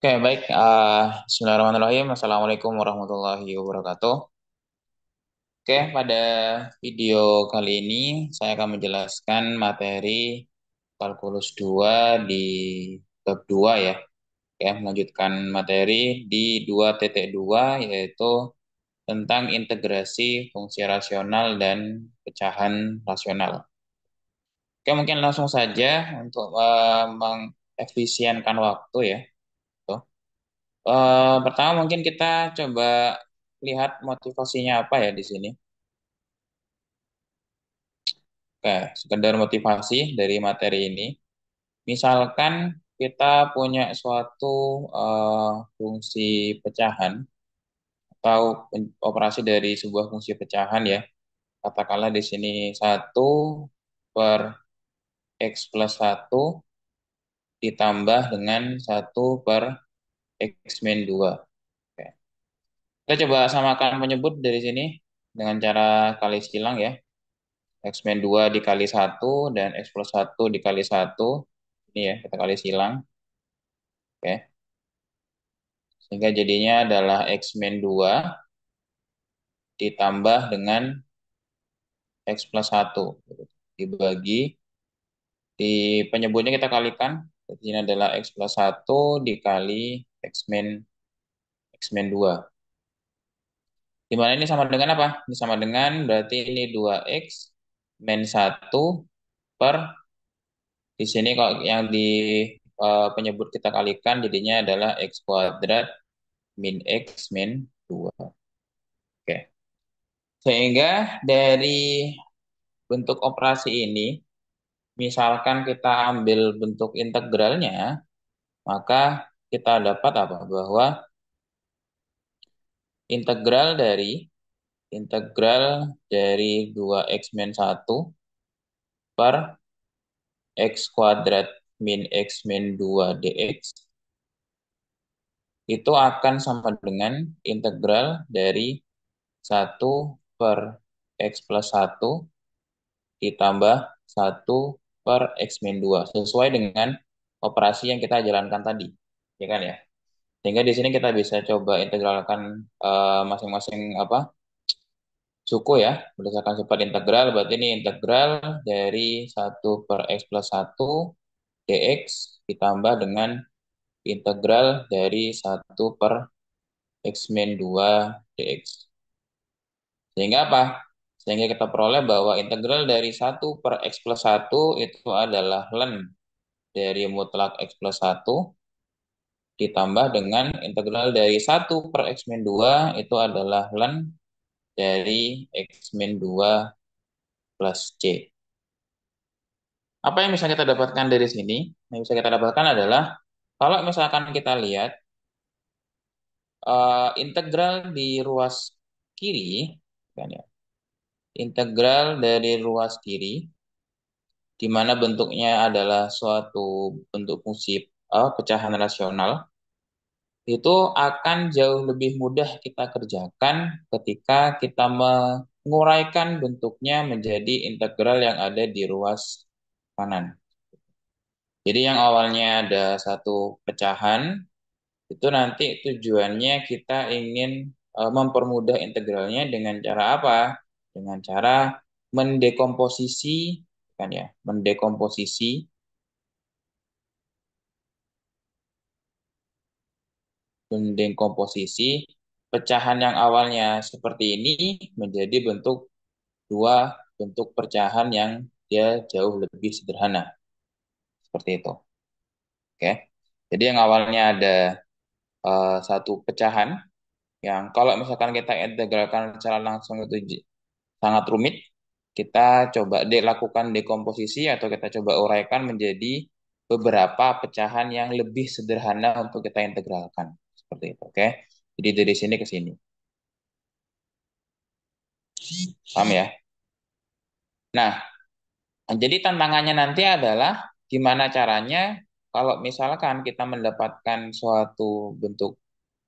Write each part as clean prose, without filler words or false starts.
Oke, baik. Bismillahirrahmanirrahim. Assalamualaikum warahmatullahi wabarakatuh. Oke, pada video kali ini saya akan menjelaskan materi kalkulus 2 di bab 2 ya. Ya, melanjutkan materi di 2.2 yaitu tentang integrasi fungsi rasional dan pecahan rasional. Oke, mungkin langsung saja untuk mengefisienkan waktu ya. Tuh. Pertama mungkin kita coba lihat motivasinya apa ya di sini. Oke, sekedar motivasi dari materi ini. Misalkan kita punya suatu fungsi pecahan atau operasi dari sebuah fungsi pecahan ya. Katakanlah di sini 1/x+1 ditambah dengan 1/x-2. Oke. Kita coba samakan penyebut dari sini dengan cara kali silang ya. X-2 dikali 1 dan X+1 dikali 1. Ini ya, kita kali silang. Oke. Sehingga jadinya adalah X-2 ditambah dengan X+1. Dibagi, di penyebutnya kita kalikan. Jadi ini adalah X+1 dikali X-2. Di mana ini sama dengan apa? Ini sama dengan berarti ini 2X min 1 per, di sini kalau yang di penyebut kita kalikan jadinya adalah X kuadrat min X min 2. Oke. Sehingga dari bentuk operasi ini, misalkan kita ambil bentuk integralnya, maka kita dapat apa? Bahwa integral dari 2X min 1 per X kuadrat min X min 2 dx itu akan sama dengan integral dari 1/x+1 ditambah 1/x-2 sesuai dengan operasi yang kita jalankan tadi, ya kan ya. Sehingga di sini kita bisa coba integralkan masing-masing apa suku ya berdasarkan sifat integral. Berarti ini integral dari 1/x+1 dx ditambah dengan integral dari 1/x-2 dx. Sehingga apa? Sehingga kita peroleh bahwa integral dari 1/x+1 itu adalah ln dari mutlak x+1 ditambah dengan integral dari 1/x-2 itu adalah ln dari x-2 plus c. Apa yang bisa kita dapatkan dari sini? Yang bisa kita dapatkan adalah kalau misalkan kita lihat integral di ruas kiri, kan ya, integral dari ruas kiri di mana bentuknya adalah suatu bentuk fungsi pecahan rasional, itu akan jauh lebih mudah kita kerjakan ketika kita menguraikan bentuknya menjadi integral yang ada di ruas kanan. Jadi yang awalnya ada satu pecahan, itu nanti tujuannya kita ingin mempermudah integralnya dengan cara apa? Dengan cara mendekomposisi, kan ya, mendekomposisi pecahan yang awalnya seperti ini menjadi dua bentuk pecahan yang dia jauh lebih sederhana. Seperti itu. Oke. Jadi yang awalnya ada satu pecahan yang kalau misalkan kita integralkan secara langsung itu sangat rumit, kita coba lakukan dekomposisi atau kita coba uraikan menjadi beberapa pecahan yang lebih sederhana untuk kita integralkan. Seperti itu, oke? Jadi dari sini ke sini. Paham ya? Nah, jadi tantangannya nanti adalah gimana caranya kalau misalkan kita mendapatkan suatu bentuk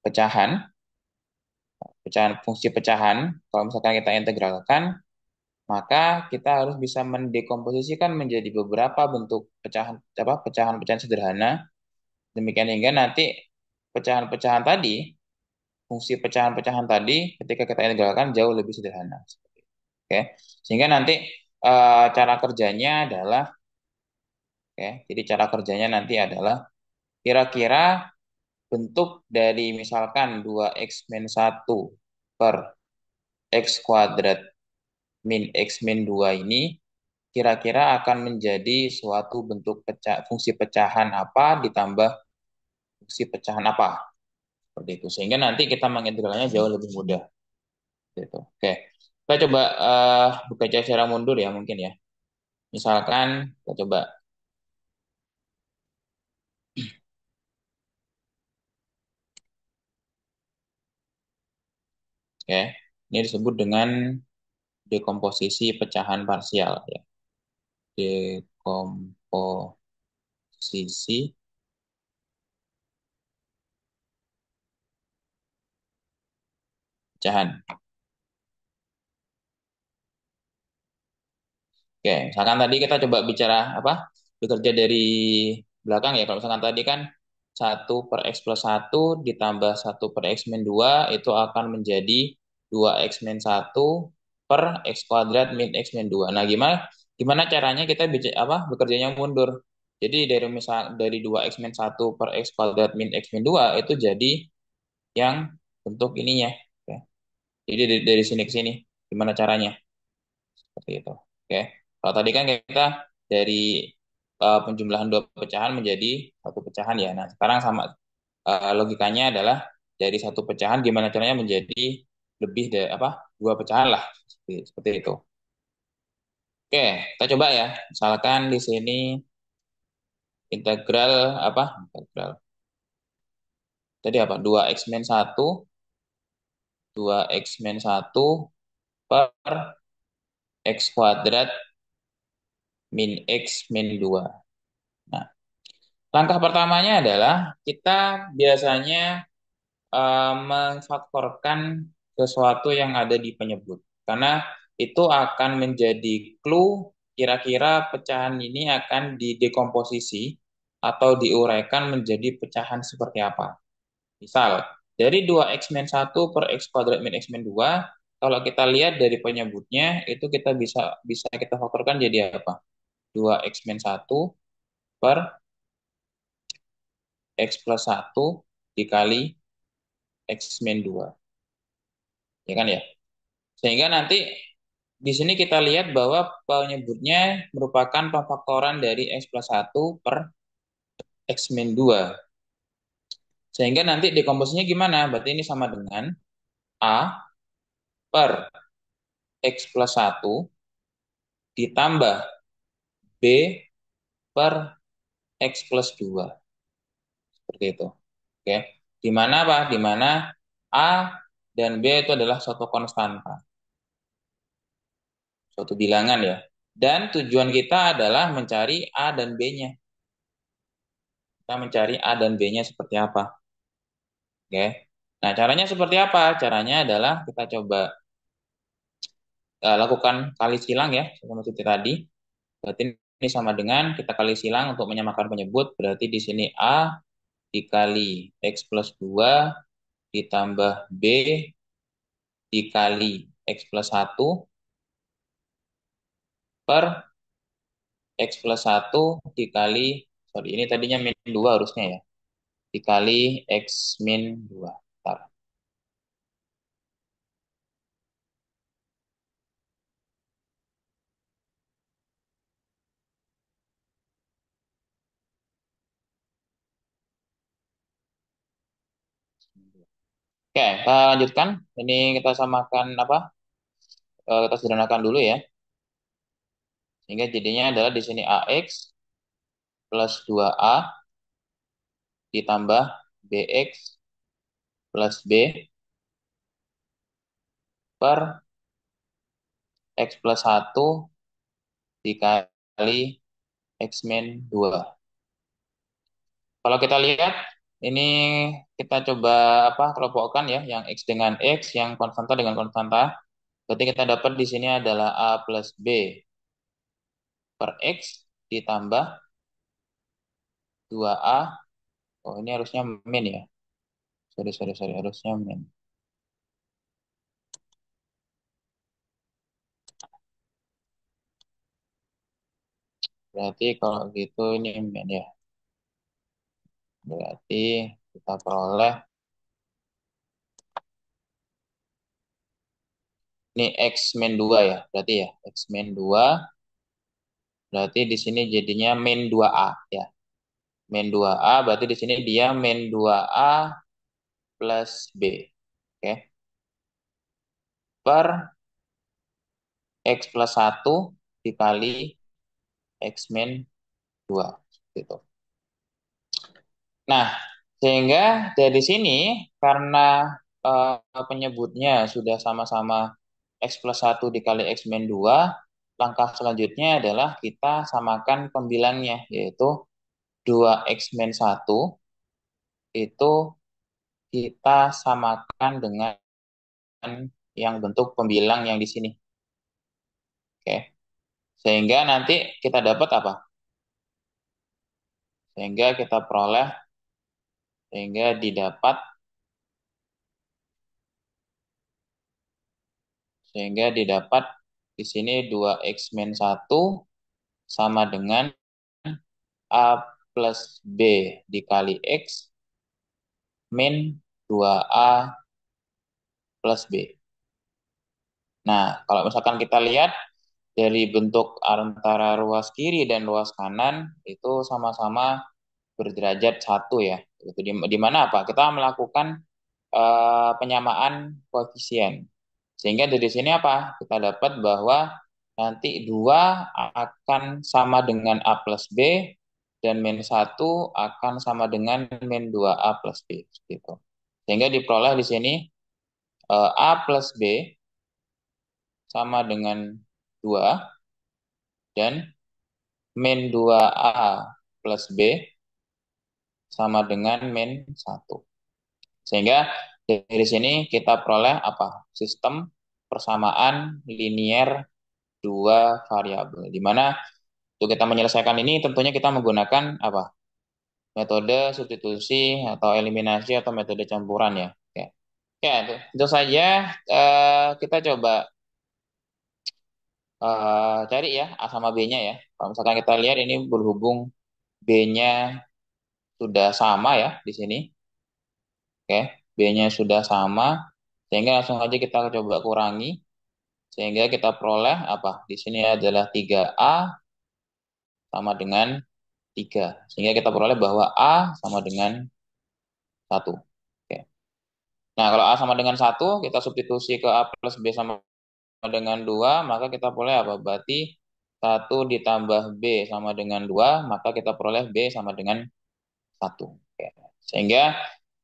pecahan, pecahan fungsi pecahan, kalau misalkan kita integralkan, maka kita harus bisa mendekomposisikan menjadi beberapa bentuk pecahan apa pecahan-pecahan sederhana. Demikian hingga nanti pecahan-pecahan tadi, fungsi pecahan-pecahan tadi ketika kita integralkan jauh lebih sederhana. Oke. Sehingga nanti cara kerjanya adalah oke, jadi cara kerjanya nanti adalah kira-kira bentuk dari misalkan 2x-1 per x kuadrat min x min 2 ini kira-kira akan menjadi suatu bentuk fungsi pecahan apa ditambah fungsi pecahan apa. Seperti itu. Sehingga nanti kita mengintegralnya jauh lebih mudah. Gitu. Oke. Kita coba buka cara mundur ya mungkin ya. Misalkan kita coba oke. Ini disebut dengan dekomposisi pecahan parsial ya. Dekomposisi pecahan. Oke, misalkan tadi kita coba bicara apa? Bekerja dari belakang ya. Kalau misalkan tadi kan 1 per x plus 1 ditambah 1 per x min 2 itu akan menjadi 2x-1 per x kuadrat min x-2. Nah, gimana gimana caranya kita bekerjanya mundur? Jadi dari 2x-1 per x kuadrat min x-2 itu jadi yang bentuk ininya. Oke. Jadi dari sini ke sini. Gimana caranya? Seperti itu. Oke. Kalau tadi kan kita dari penjumlahan dua pecahan menjadi satu pecahan ya. Nah, sekarang sama logikanya adalah dari satu pecahan gimana caranya menjadi lebih dari apa? Dua pecahan lah. Seperti itu. Oke, kita coba ya. Misalkan di sini integral apa? Integral. Tadi apa? 2x-1 2x-1 per x kuadrat min x min 2. Nah, langkah pertamanya adalah kita biasanya memfaktorkan sesuatu yang ada di penyebut. Karena itu akan menjadi clue kira-kira pecahan ini akan didekomposisi atau diuraikan menjadi pecahan seperti apa. Misal, dari 2x-1 per x kuadrat min x min 2, kalau kita lihat dari penyebutnya, itu kita bisa bisa kita faktorkan jadi apa? 2x-1 per x+1 dikali x min 2. Ya kan ya? Sehingga nanti di sini kita lihat bahwa penyebutnya merupakan pemfaktoran dari x+1 per x min 2. Sehingga nanti dekomposisinya gimana? Berarti ini sama dengan A per x+1 ditambah B per x+2. Seperti itu. Oke. Di mana apa? Di mana A dan B itu adalah suatu konstanta, suatu bilangan ya. Dan tujuan kita adalah mencari A dan B-nya. Kita mencari A dan B-nya seperti apa. Oke. Nah, caranya seperti apa? Caranya adalah kita coba lakukan kali silang ya, sama seperti tadi. Berarti ini sama dengan kita kali silang untuk menyamakan penyebut. Berarti di sini A dikali x+2 ditambah B dikali x+1 per x+1 dikali, sorry ini tadinya min 2 harusnya ya, dikali x min 2. Bentar. Oke, kita lanjutkan. Ini kita samakan apa? Kita sederhanakan dulu ya. Sehingga jadinya adalah di sini AX plus 2A ditambah BX plus B per x+1 dikali x min 2. Kalau kita lihat, ini kita coba apa kelompokkan ya, yang X dengan X, yang konstanta dengan konstanta. Berarti kita dapat di sini adalah A plus B per X ditambah 2A. Oh, ini harusnya min ya. Sorry, harusnya min. Berarti kalau gitu ini min ya. Berarti kita peroleh ini X min 2 ya. Berarti ya X min 2. Berarti di sini jadinya min 2A ya. Min 2A berarti di sini dia min 2A plus B. Oke. Per X plus 1 dikali X min 2 gitu. Nah, sehingga dari sini karena penyebutnya sudah sama-sama X plus 1 dikali X min 2, langkah selanjutnya adalah kita samakan pembilangnya, yaitu 2X min 1 itu kita samakan dengan yang bentuk pembilang yang di sini. Oke. Sehingga nanti kita dapat apa? Sehingga kita peroleh, sehingga didapat, sehingga didapat di sini 2X min 1 sama dengan A plus B dikali X min 2A plus B. Nah, kalau misalkan kita lihat dari bentuk antara ruas kiri dan ruas kanan itu sama-sama berderajat satu ya. Itu di mana apa? Kita melakukan penyamaan koefisien. Sehingga dari sini apa? Kita dapat bahwa nanti 2 akan sama dengan A plus B dan min 1 akan sama dengan min 2A plus B. Gitu. Sehingga diperoleh di sini A plus B sama dengan 2 dan min 2A plus B sama dengan min 1. Sehingga dari sini kita peroleh apa? Sistem persamaan linier dua variabel. Di mana untuk kita menyelesaikan ini tentunya kita menggunakan apa? Metode substitusi atau eliminasi atau metode campuran ya. Oke. Oke, itu saja kita coba cari ya A sama B-nya ya. Kalau misalkan kita lihat ini berhubung B-nya sudah sama ya di sini. Oke, B-nya sudah sama, sehingga langsung aja kita coba kurangi, sehingga kita peroleh apa? Di sini adalah 3A sama dengan 3. Sehingga kita peroleh bahwa A sama dengan 1. Oke. Nah, kalau A sama dengan 1, kita substitusi ke A plus B sama dengan 2, maka kita peroleh apa? Berarti 1 ditambah B sama dengan 2, maka kita peroleh B sama dengan 1. Oke. Sehingga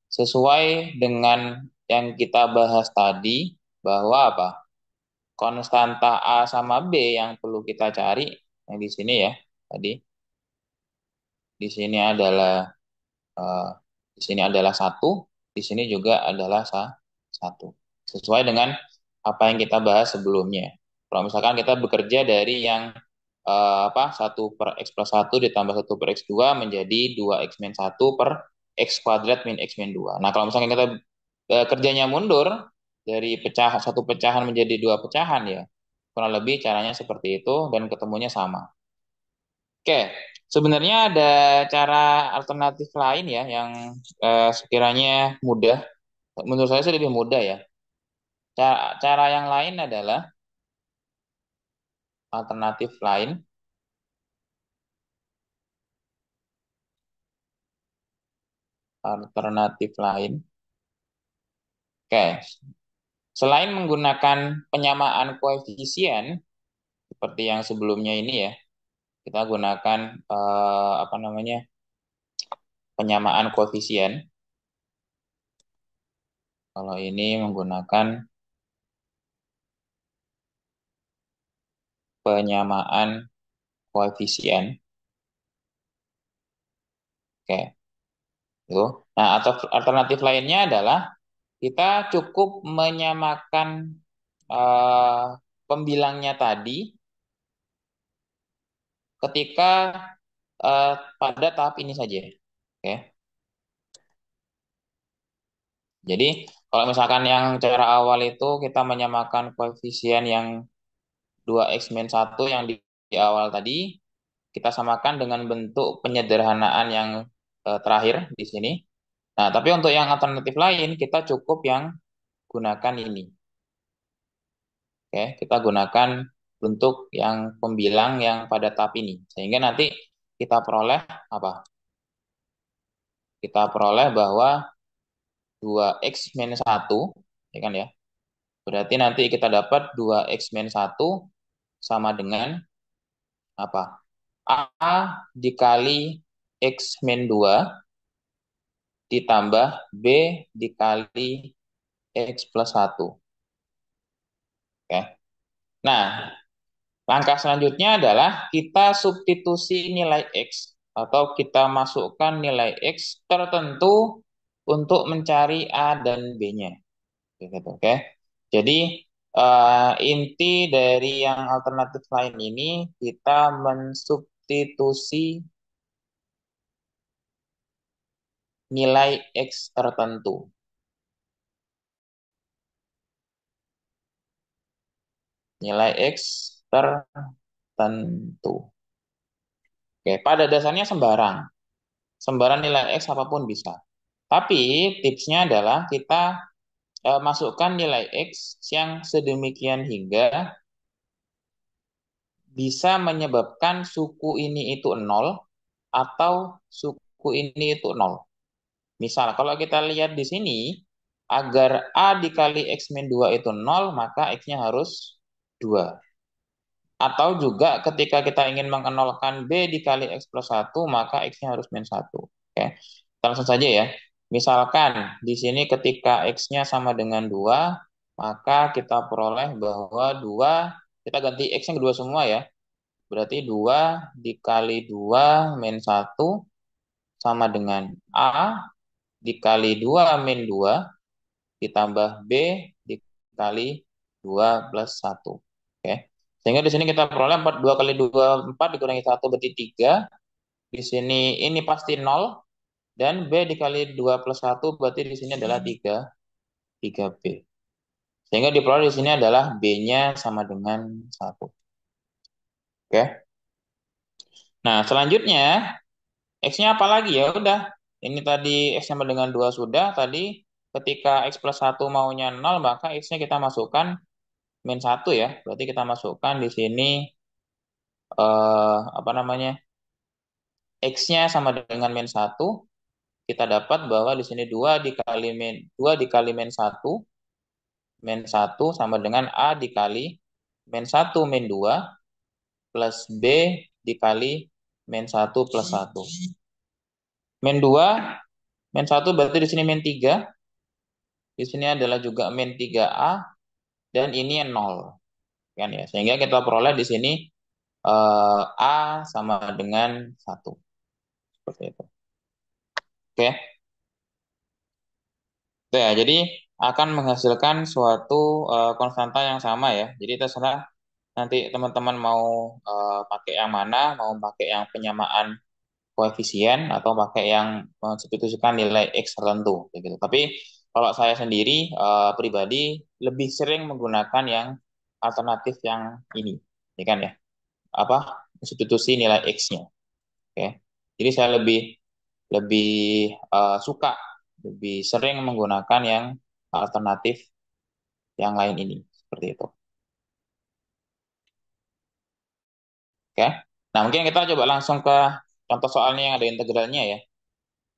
sesuai dengan yang kita bahas tadi, bahwa apa? Konstanta A sama B yang perlu kita cari, yang di sini ya, tadi, di sini adalah eh, di sini adalah 1, di sini juga adalah 1. Sesuai dengan apa yang kita bahas sebelumnya. Kalau misalkan kita bekerja dari yang apa 1 per X plus 1 ditambah 1 per X2 menjadi 2X min 1 per X kuadrat min X min 2. Nah, kalau misalkan kita kerjanya mundur dari satu pecahan menjadi dua pecahan ya, kurang lebih caranya seperti itu dan ketemunya sama. Oke, sebenarnya ada cara alternatif lain ya yang sekiranya mudah. Menurut saya sih lebih mudah ya. Cara yang lain adalah alternatif lain, alternatif lain. Oke, selain menggunakan penyamaan koefisien seperti yang sebelumnya ini ya, kita gunakan apa namanya penyamaan koefisien. Kalau ini menggunakan penyamaan koefisien. Oke, itu. Nah, atau alternatif lainnya adalah kita cukup menyamakan eh, pembilangnya tadi ketika pada tahap ini saja. Oke. Jadi kalau misalkan yang cara awal itu kita menyamakan koefisien yang 2x-1 yang di awal tadi, kita samakan dengan bentuk penyederhanaan yang terakhir di sini. Nah, tapi untuk yang alternatif lain, kita cukup yang gunakan ini. Oke, kita gunakan bentuk yang pembilang yang pada tahap ini. Sehingga nanti kita peroleh apa? Kita peroleh bahwa 2x-1, ya kan ya? Berarti nanti kita dapat 2x-1 sama dengan apa? A dikali x-2 ditambah B dikali x+1. Oke. Nah, langkah selanjutnya adalah kita substitusi nilai X atau kita masukkan nilai X tertentu untuk mencari A dan B-nya. Gitu, oke. Jadi inti dari yang alternatif lain ini kita mensubstitusi nilai X tertentu. Nilai X tertentu. Oke, pada dasarnya sembarang. Sembarang nilai X apapun bisa. Tapi tipsnya adalah kita masukkan nilai X yang sedemikian hingga bisa menyebabkan suku ini itu nol atau suku ini itu nol. Misal kalau kita lihat di sini, agar A dikali X min 2 itu nol, maka X-nya harus 2. Atau juga ketika kita ingin mengenolkan B dikali X+1, maka X-nya harus min 1. Oke. Kita langsung saja ya. Misalkan di sini ketika X-nya sama dengan 2, maka kita peroleh bahwa 2, kita ganti X-nya kedua semua ya. Berarti 2 dikali 2 min 1 sama dengan A dikali 2 min 2 ditambah B dikali 2 plus 1. Oke. Sehingga di sini kita peroleh 4, 2 kali 2, 4 dikurangi 1 berarti 3. Di sini ini pasti 0. Dan B dikali 2 plus 1 berarti di sini adalah 3, 3B. Sehingga diperoleh di sini adalah B-nya sama dengan 1. Oke. Nah, selanjutnya X-nya apa lagi ya? Udah. Ini tadi X sama dengan 2 sudah. Tadi ketika X+1 maunya 0, maka X-nya kita masukkan min 1 ya. Berarti kita masukkan di sini apa namanya? X-nya sama dengan min 1. Kita dapat bahwa di sini 2 dikali min 1 min 1 sama dengan A dikali min 1 min 2 plus B dikali min 1 plus 1. Min 2, min 1 berarti di sini min 3. Di sini adalah juga min 3A dan ini 0. Kan ya. Sehingga kita peroleh di sini A sama dengan 1. Seperti itu. Oke. Oke, ya, jadi akan menghasilkan suatu konstanta yang sama ya. Jadi terserah nanti teman-teman mau pakai yang mana, mau pakai yang penyamaan koefisien atau pakai yang mensubstitusikan nilai X tertentu gitu. Tapi kalau saya sendiri pribadi lebih sering menggunakan yang alternatif yang ini, ya kan ya. Apa? Substitusi nilai X-nya. Oke. Jadi saya lebih lebih suka, lebih sering menggunakan yang alternatif yang lain ini seperti itu. Oke. Nah, mungkin kita coba langsung ke contoh soalnya yang ada integralnya ya.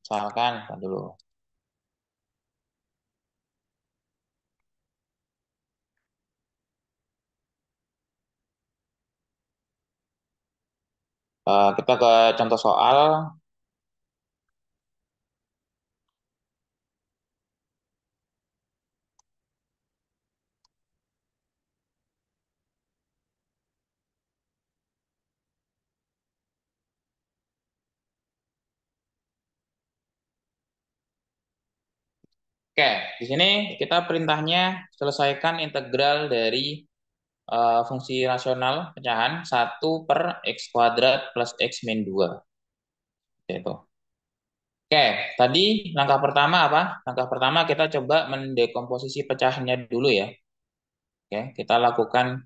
Misalkan, kan dulu. Kita ke contoh soal. Oke, di sini kita perintahnya selesaikan integral dari fungsi rasional pecahan 1 per x kuadrat plus x min 2. Itu. Oke, tadi langkah pertama apa? Langkah pertama kita coba mendekomposisi pecahnya dulu ya. Oke, kita lakukan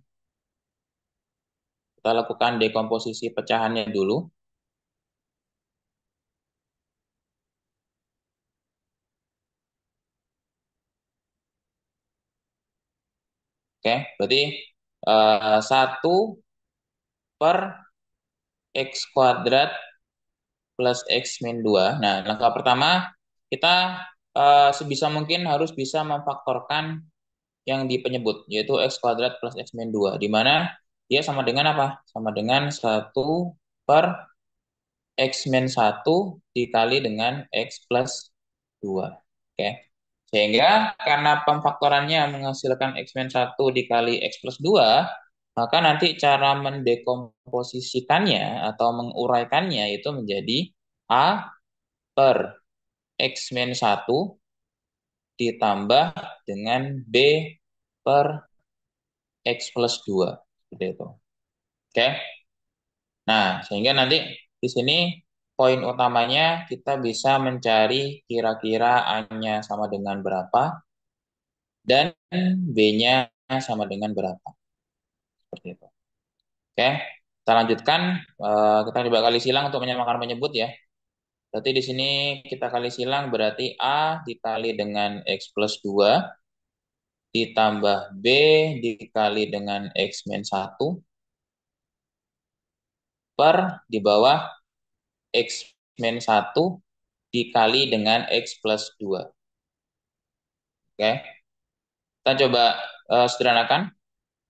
dekomposisi pecahannya dulu. Oke, berarti 1 per X kuadrat plus X min 2. Nah, langkah pertama kita sebisa mungkin harus bisa memfaktorkan yang di penyebut, yaitu X kuadrat plus X min 2. Di mana dia sama dengan apa? Sama dengan 1 per X min 1 dikali dengan X plus 2. Oke. Sehingga karena pemfaktorannya menghasilkan X min 1 dikali X plus 2, maka nanti cara mendekomposisikannya atau menguraikannya itu menjadi A per X min 1 ditambah dengan B per X plus 2. Seperti itu. Oke. Nah, sehingga nanti di sini poin utamanya kita bisa mencari kira-kira A-nya sama dengan berapa dan B-nya sama dengan berapa. Seperti itu. Oke, kita lanjutkan. Kita coba kali silang untuk menyamakan penyebut ya. Berarti di sini kita kali silang berarti A dikali dengan X plus 2 ditambah B dikali dengan X min 1 per di bawah X min 1 dikali dengan X plus 2. Oke, kita coba sederhanakan.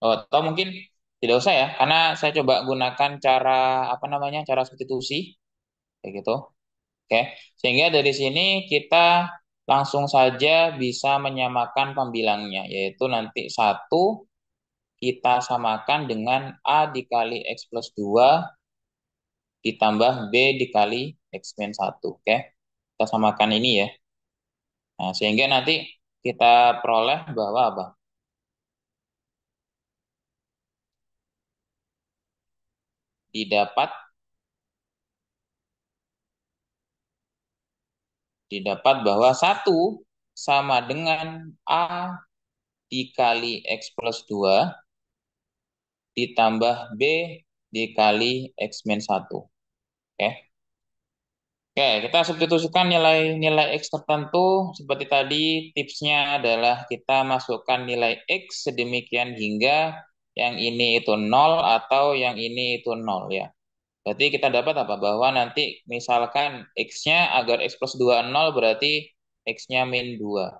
Oh, atau mungkin tidak usah ya, karena saya coba gunakan cara apa namanya, cara substitusi, kayak gitu. Oke, sehingga dari sini kita langsung saja bisa menyamakan pembilangnya, yaitu nanti 1 kita samakan dengan A dikali X plus 2 ditambah B dikali X min 1. Oke, kita samakan ini ya. Nah, sehingga nanti kita peroleh bahwa apa? Didapat didapat bahwa 1 sama dengan A dikali X plus 2 ditambah B dikali X min 1. Oke. Oke, kita substitusikan nilai-nilai X tertentu. Seperti tadi, tipsnya adalah kita masukkan nilai X sedemikian hingga yang ini itu 0 atau yang ini itu 0 ya. Berarti kita dapat apa? Bahwa nanti misalkan X-nya agar X plus 2 0 berarti X-nya min 2.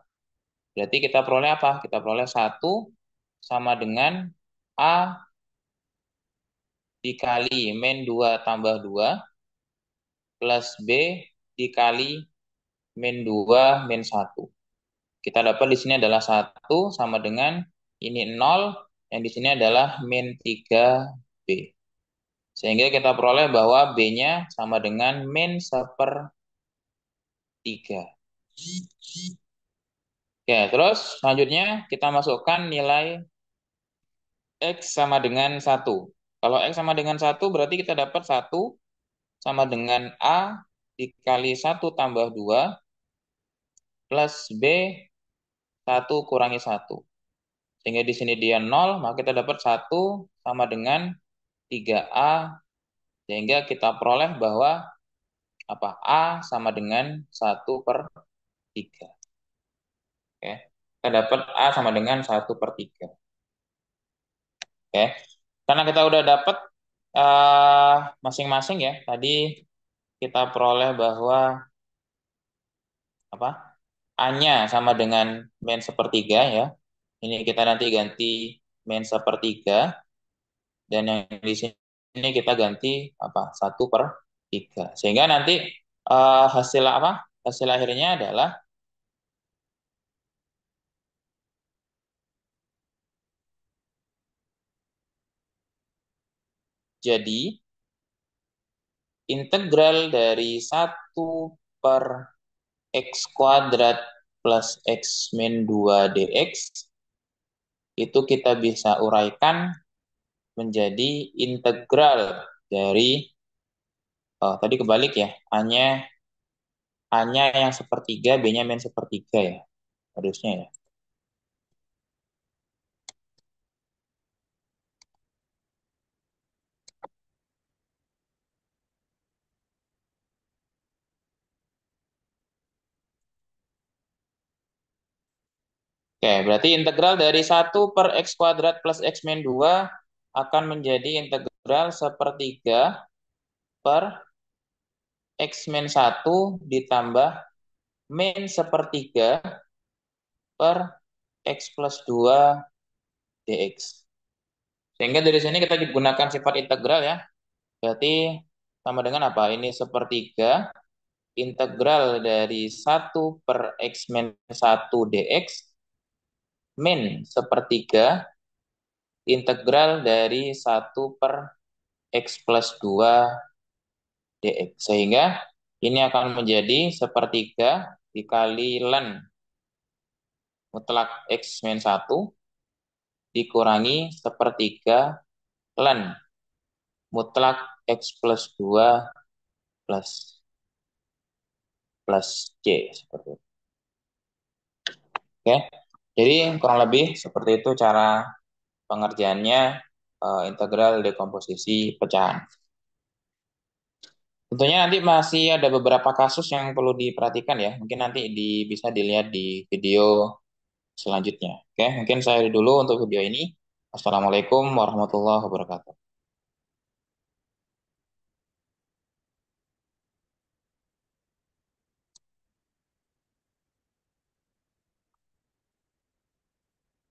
Berarti kita peroleh apa? Kita peroleh 1 sama dengan A dikali min 2 tambah 2 plus B dikali min 2 min 1. Kita dapat di sini adalah 1 sama dengan ini 0, yang di sini adalah min 3B. Sehingga kita peroleh bahwa B-nya sama dengan min 1/3. Oke, terus selanjutnya kita masukkan nilai X sama dengan 1. Kalau X sama dengan 1 berarti kita dapat 1 sama dengan A dikali 1 tambah 2 plus B 1 kurangi 1. Sehingga di sini dia 0, maka kita dapat 1 sama dengan 3A. Sehingga kita peroleh bahwa apa A sama dengan 1/3. Oke. Kita dapat A sama dengan 1/3. Oke. Karena kita udah dapat masing-masing ya. Tadi kita peroleh bahwa apa? A-nya sama dengan min 1/3 ya. Ini kita nanti ganti min 1/3 dan yang di sini kita ganti apa? 1/3. Sehingga nanti hasil apa? Hasil akhirnya adalah jadi integral dari 1 per X kuadrat plus X min 2 dx itu kita bisa uraikan menjadi integral dari, oh tadi kebalik ya, A-nya A-nya yang sepertiga, B-nya min sepertiga ya. Harusnya ya. Oke, berarti integral dari 1 per x² plus x min 2 akan menjadi integral sepertiga per x min 1 ditambah min sepertiga per x plus 2 dx. Sehingga dari sini kita gunakan sifat integral ya. Berarti sama dengan apa? Ini sepertiga integral dari 1 per x min 1 dx min sepertiga integral dari 1 per x plus 2 dx. Sehingga ini akan menjadi sepertiga dikali ln mutlak x min 1 dikurangi sepertiga ln mutlak x plus 2 plus plus c seperti itu. Oke. Jadi kurang lebih seperti itu cara pengerjaannya integral dekomposisi pecahan. Tentunya nanti masih ada beberapa kasus yang perlu diperhatikan ya. Mungkin nanti bisa dilihat di video selanjutnya. Oke, mungkin saya dulu untuk video ini. Assalamualaikum warahmatullahi wabarakatuh.